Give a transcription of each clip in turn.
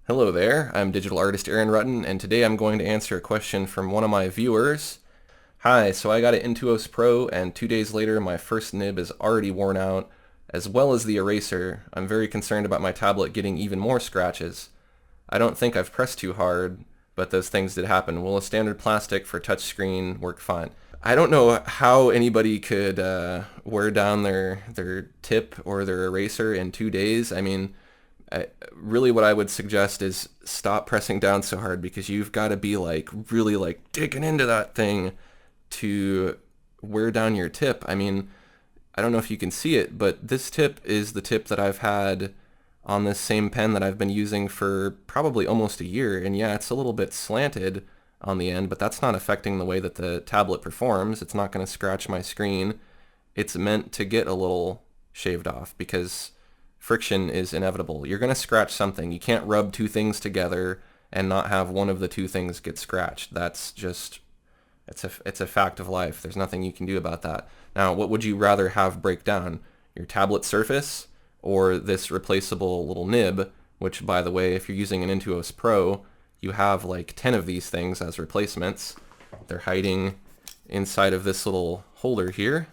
Hello there, I'm digital artist Aaron Rutten, and today I'm going to answer a question from one of my viewers. Hi, so I got an Intuos Pro, and 2 days later my first nib is already worn out, as well as the eraser. I'm very concerned about my tablet getting even more scratches. I don't think I've pressed too hard, but those things did happen. Will a standard plastic for touchscreen work fine? I don't know how anybody could wear down their tip or their eraser in 2 days. Really what I would suggest is stop pressing down so hard because you've got to be like really like digging into that thing to wear down your tip. I don't know if you can see it, but this tip is the tip that I've had on this same pen that I've been using for probably almost a year. And yeah, it's a little bit slanted on the end, but that's not affecting the way that the tablet performs. It's not going to scratch my screen. It's meant to get a little shaved off because friction is inevitable. You're going to scratch something. You can't rub two things together and not have one of the two things get scratched. That's just, it's a fact of life. There's nothing you can do about that. Now, what would you rather have break down? Your tablet surface or this replaceable little nib, which, by the way, if you're using an Intuos Pro, you have like 10 of these things as replacements. They're hiding inside of this little holder here.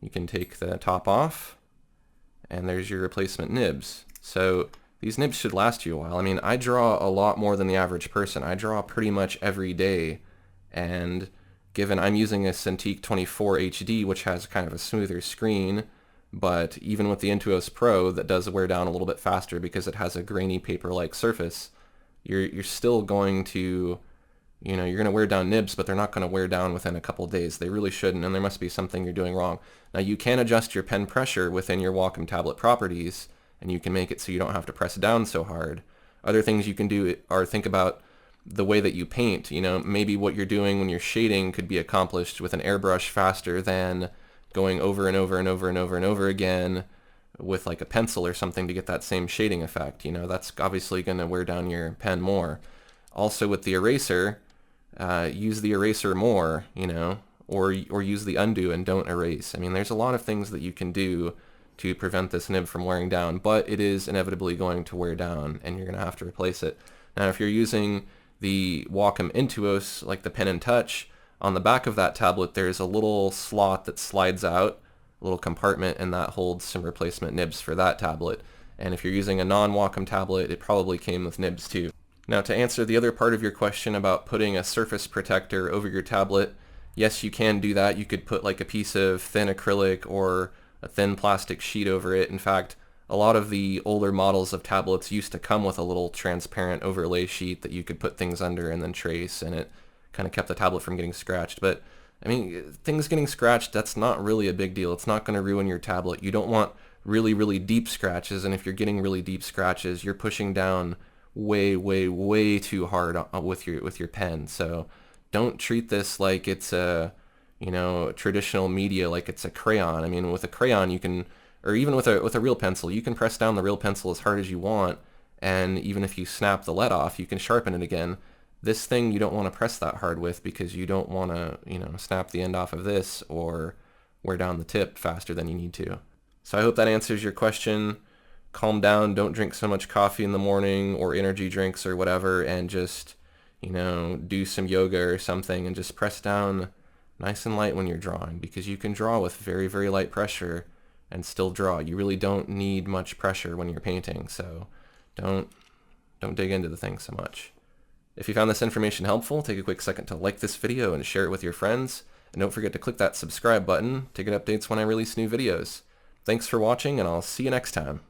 You can take the top off, and there's your replacement nibs. So these nibs should last you a while. I draw a lot more than the average person. I draw pretty much every day, and given I'm using a Cintiq 24 HD, which has kind of a smoother screen, but even with the Intuos Pro, that does wear down a little bit faster because it has a grainy paper-like surface. You're still going to, you're going to wear down nibs, but they're not going to wear down within a couple days. They really shouldn't, and there must be something you're doing wrong. Now, you can adjust your pen pressure within your Wacom tablet properties, and you can make it so you don't have to press down so hard. Other things you can do are think about the way that you paint. Maybe what you're doing when you're shading could be accomplished with an airbrush faster than going over and over and over and over and over again with like a pencil or something to get that same shading effect. That's obviously going to wear down your pen more. Also with the eraser, use the eraser more, or use the undo and don't erase. There's a lot of things that you can do to prevent this nib from wearing down, but it is inevitably going to wear down and you're going to have to replace it. Now, if you're using the Wacom Intuos, like the Pen and Touch, on the back of that tablet there's a little slot that slides out, a little compartment, and that holds some replacement nibs for that tablet. And if you're using a non-Wacom tablet, it probably came with nibs too. Now, to answer the other part of your question about putting a surface protector over your tablet, yes, you can do that. You could put like a piece of thin acrylic or a thin plastic sheet over it. In fact, a lot of the older models of tablets used to come with a little transparent overlay sheet that you could put things under and then trace, and it kind of kept the tablet from getting scratched. But things getting scratched, that's not really a big deal. It's not going to ruin your tablet. You don't want really, really deep scratches, and if you're getting really deep scratches, you're pushing down way, way, way too hard with your pen. So don't treat this like it's a, traditional media, like it's a crayon. With a crayon you can, or even with a real pencil, you can press down the real pencil as hard as you want, and even if you snap the lead off, you can sharpen it again. This thing you don't want to press that hard with because you don't want to, snap the end off of this or wear down the tip faster than you need to. So I hope that answers your question. Calm down, don't drink so much coffee in the morning or energy drinks or whatever, and just, do some yoga or something and just press down nice and light when you're drawing, because you can draw with very, very light pressure and still draw. You really don't need much pressure when you're painting, so don't dig into the thing so much. If you found this information helpful, take a quick second to like this video and share it with your friends, and don't forget to click that subscribe button to get updates when I release new videos. Thanks for watching, and I'll see you next time.